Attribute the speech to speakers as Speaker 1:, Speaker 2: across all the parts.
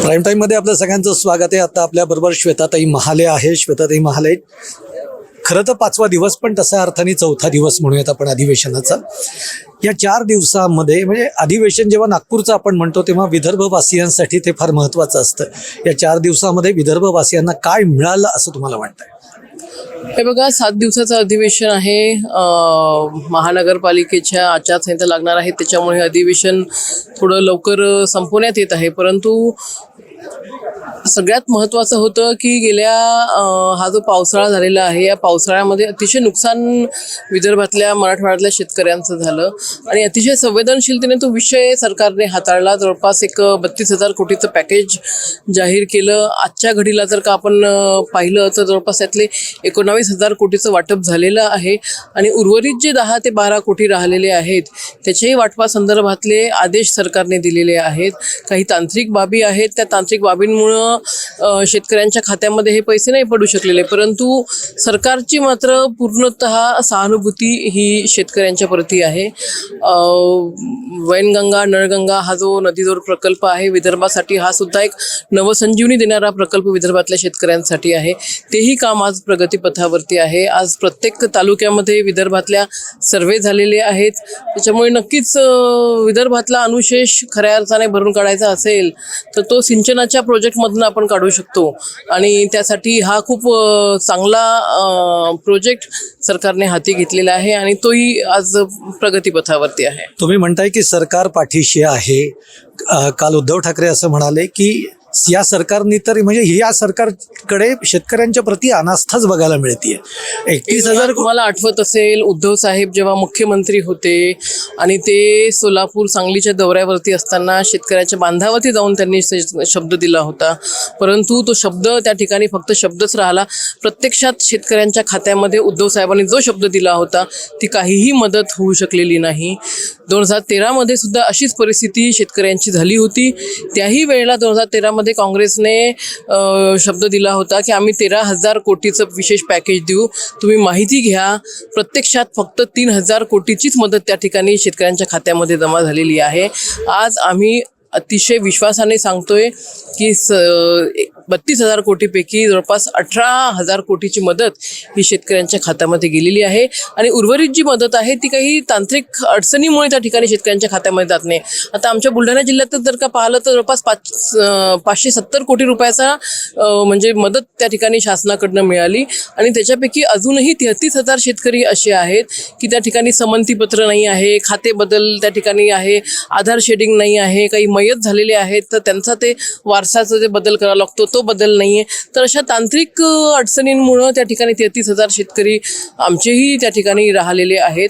Speaker 1: Prime टाईममध्ये आपल्या सगळ्यांचं स्वागत आहे. आता आपल्याबरोबर श्वेताताई महाले आहे. श्वेताताई महाले, खरं तर 5वा दिवस, पण तसा अर्थाने 4था दिवस म्हणूयात आपण अधिवेशनाचा. या 4 दिवसामध्ये म्हणजे अधिवेशन जेव्हा नागपूरचं आपण म्हणतो तेव्हा विदर्भवासियांसाठी ते फार महत्त्वाचं असतं. या 4 दिवसामध्ये विदर्भवासियांना काय मिळालं असं तुम्हाला वाटतंय?
Speaker 2: हे बघा, 7 दिवसाचं अधिवेशन आहे. महानगरपालिकेच्या आचारसंहिता लागणार आहे, त्याच्यामुळे हे अधिवेशन थोडं लवकर संपवण्यात येत आहे. परंतु सगळ्यात महत्त्वाचं होतं की गेल्या हा जो पावसाळा झालेला आहे, या पावसाळ्यामध्ये अतिशय नुकसान विदर्भातल्या मराठवाड्यातल्या शेतकऱ्यांचं झालं आणि अतिशय संवेदनशीलतेने तो विषय सरकारने हाताळला. जवळपास एक 32,000 कोटीचं पॅकेज जाहीर केलं. आजच्या घडीला जर का आपण पाहिलं तर जवळपास त्यातले 19,000 कोटीचं वाटप झालेलं आहे आणि उर्वरित जे 10 ते 12 कोटी राहिलेले आहेत त्याच्याही वाटपासंदर्भातले आदेश सरकारने दिलेले आहेत. काही तांत्रिक बाबी आहेत, त्या तांत्रिक बाबींमुळं शेतकऱ्यांच्या खात्यामध्ये हे पैसे नाही पडू शकलेले, परंतु सरकारची मात्र पूर्णतः सहानुभूती ही शेतकऱ्यांच्या प्रती आहे. वैनगंगा नळगंगा हा जो नदीजोड प्रकल्प आहे विदर्भासाठी, हा सुद्धा एक नवसंजीवनी देणारा प्रकल्प विदर्भातल्या शेतकऱ्यांसाठी आहे. तेही काम आज प्रगतीपथावरती आहे. आज प्रत्येक तालुक्यामध्ये विदर्भातल्या सर्वे झालेले आहेत. त्याच्यामुळे नक्कीच विदर्भातला अनुशेष खऱ्या अर्थाने भरून काढायचा असेल तर तो सिंचनाच्या प्रोजेक्टमधून आपण काढू शकतो आणि त्यासाठी हा खूप चांगला प्रोजेक्ट सरकारने हाती घेतलेला आहे आणि तोही आज प्रगतीपथावरती आहे.
Speaker 1: तुम्ही म्हणताय की सरकार पाठीशी आहे. काल उद्धव ठाकरे असं म्हणाले की या सरकारने तर म्हणजे या सरकारकडे शेतकऱ्यांच्या प्रती अनास्थाच बघायला मिळते. 31,000
Speaker 2: तुम्हाला आठवत असेल, उद्धव साहेब जेव्हा मुख्यमंत्री होते आणि ते सोलापूर सांगलीच्या दौऱ्यावरती असताना शेतकऱ्याच्या बांधावरती जाऊन त्यांनी शब्द दिला होता, परंतु तो शब्द त्या ठिकाणी फक्त शब्दच राहिला. प्रत्यक्षात शेतकऱ्यांच्या खात्यामध्ये उद्धव साहेबांनी जो शब्द दिला होता ती काहीही मदत होऊ शकलेली नाही. 2013 सुद्धा अशीच परिस्थिती शेतकऱ्यांची झाली होती. त्याही वेळेला 2013 काँग्रेसने शब्द दिला होता की आम्ही 13,000 कोटीचं विशेष पॅकेज देऊ, तुम्ही माहिती घ्या. प्रत्यक्षात फक्त 3,000 कोटीचीच मदत त्या ठिकाणी शेतकऱ्यांच्या खात्यामध्ये जमा झालेली आहे. आज आम्ही अतिशय विश्वासाने सांगतोय की 32,000 कोटीपैकी जवळपास 18,000 कोटीची मदत ही शेतकऱ्यांच्या खात्यामध्ये गेलेली आहे आणि उर्वरित जी मदत आहे ती काही तांत्रिक अडचणीमुळे त्या ठिकाणी शेतकऱ्यांच्या खात्यामध्ये जात नाही. आता आमच्या बुलढाणा जिल्ह्यात जर का पाहिलं तर जवळपास 570 कोटी रुपयाचा म्हणजे मदत त्या ठिकाणी शासनाकडनं मिळाली आणि त्याच्यापैकी अजूनही 33,000 शेतकरी असे आहेत की त्या ठिकाणी समंतीपत्र नाही आहे, खाते बदल त्या ठिकाणी आहे, आधार शेडिंग नाही आहे, काही मयत झालेले आहेत तर त्यांचा ते वारसाचा जे बदल करावा लागतो तो बदल नाही आहे. तर अशा तांत्रिक अडचणींमुळं त्या ठिकाणी 33,000 शेतकरी आमचेही त्या ठिकाणी राहिलेले आहेत.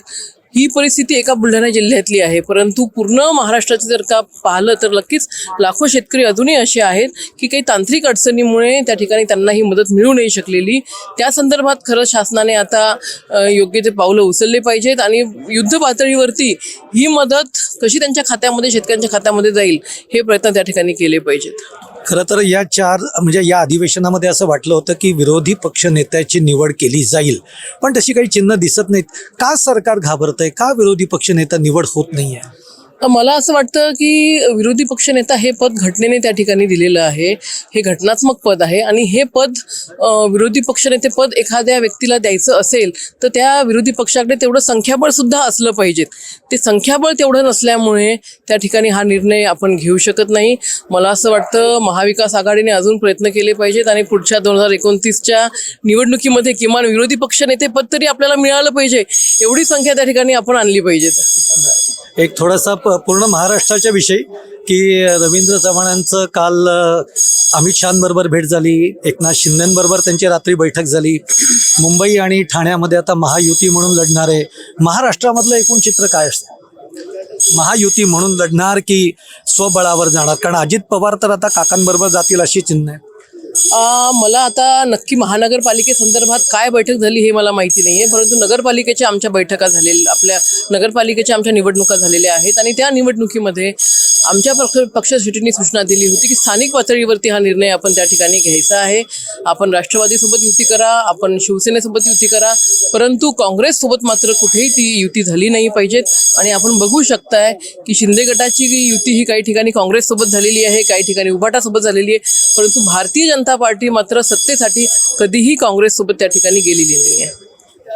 Speaker 2: ही परिस्थिती एका बुलढाणा जिल्ह्यातली आहे, परंतु पूर्ण महाराष्ट्राचं जर का पाहिलं तर नक्कीच लाखो शेतकरी अजूनही असे आहेत की काही तांत्रिक अडचणीमुळे त्या ठिकाणी त्यांना ही मदत मिळू नाही शकलेली. त्या संदर्भात खरं शासनाने आता योग्य ते पावलं उचलले पाहिजेत आणि युद्ध पातळीवरती ही मदत कशी त्यांच्या खात्यामध्ये शेतकऱ्यांच्या खात्यामध्ये जाईल हे प्रयत्न त्या ठिकाणी केले पाहिजेत.
Speaker 1: खरं तर या 4 म्हणजे या अधिवेशनामध्ये असं वाटलं होतं की विरोधी पक्ष नेत्याची निवड केली जाईल, पण तशी काही चिन्ह दिसत नाहीत. का सरकार घाबरतंय? का विरोधी पक्ष नेता निवड होत नाहीये?
Speaker 2: मला असं वाटतं की विरोधी पक्षनेता हे पद घटनेने त्या ठिकाणी दिलेलं आहे. हे घटनात्मक पद आहे आणि हे पद विरोधी पक्षनेते पद एखाद्या व्यक्तीला द्यायचं असेल तर त्या विरोधी पक्षाकडे तेवढं संख्याबळ सुद्धा असलं पाहिजे. ते संख्याबळ तेवढं नसल्यामुळे त्या ठिकाणी हा निर्णय आपण घेऊ शकत नाही. मला असं वाटतं महाविकास आघाडीने अजून प्रयत्न केले पाहिजेत आणि पुढच्या 2029च्या निवडणुकीमध्ये किमान विरोधी पक्षनेते पद तरी आपल्याला मिळालं पाहिजे, एवढी संख्या त्या ठिकाणी आपण आणली पाहिजेत.
Speaker 1: एक थोडासा पूर्ण महाराष्ट्राच्या विषयी की रवींद्र चव्हाणांचं काल अमित शहांबरोबर भेट झाली, एकनाथ शिंदेंबरोबर त्यांची रात्री बैठक झाली. मुंबई आणि ठाण्यामध्ये आता महायुती म्हणून लढणार आहे. महाराष्ट्रामधलं एकूण चित्र काय असतं? महायुती म्हणून लढणार की स्वबळावर जाणार? कारण अजित पवार तर आता काकांबरोबर जातील अशी चिन्ह आहे.
Speaker 2: मला आता नक्की महानगरपालिकेसंदर्भात काय बैठक झाली हे मला माहिती नाही आहे, परंतु नगरपालिकेच्या आमच्या बैठका झालेल्या, आपल्या नगरपालिकेच्या आमच्या निवडणुका झालेल्या आहेत आणि त्या निवडणुकीमध्ये आमच्या पक्षश्रेष्ठींनी सूचना दिली होती की स्थानिक पातळीवरती हा निर्णय आपण त्या ठिकाणी घ्यायचा आहे. आपण राष्ट्रवादीसोबत युती करा, आपण शिवसेनेसोबत युती करा, परंतु काँग्रेससोबत मात्र कुठेही ती युती झाली नाही पाहिजेत. आणि आपण बघू शकताय की शिंदे गटाची युती ही काही ठिकाणी काँग्रेससोबत झालेली आहे, काही ठिकाणी उभाटासोबत झालेली आहे, परंतु भारतीय जनता पार्टी मात्र सत्तेसाठी कधीही काँग्रेससोबत त्या ठिकाणी गेलेली नाही आहे.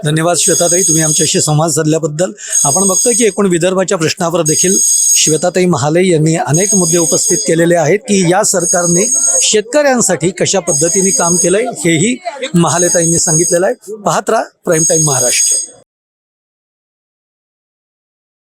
Speaker 1: धन्यवाद श्वेताताई, तुम्ही आमच्याशी संवाद साधल्याबद्दल. आपण बघतोय की एकूण विदर्भाच्या प्रश्नावर देखील श्वेताताई महाले यांनी अनेक मुद्दे उपस्थित केलेले आहेत की या सरकारने शेतकऱ्यांसाठी कशा पद्धतीने काम केलंय हेही महालेताईंनी सांगितलेलं आहे. पाहत राहा प्राईम टाईम महाराष्ट्र.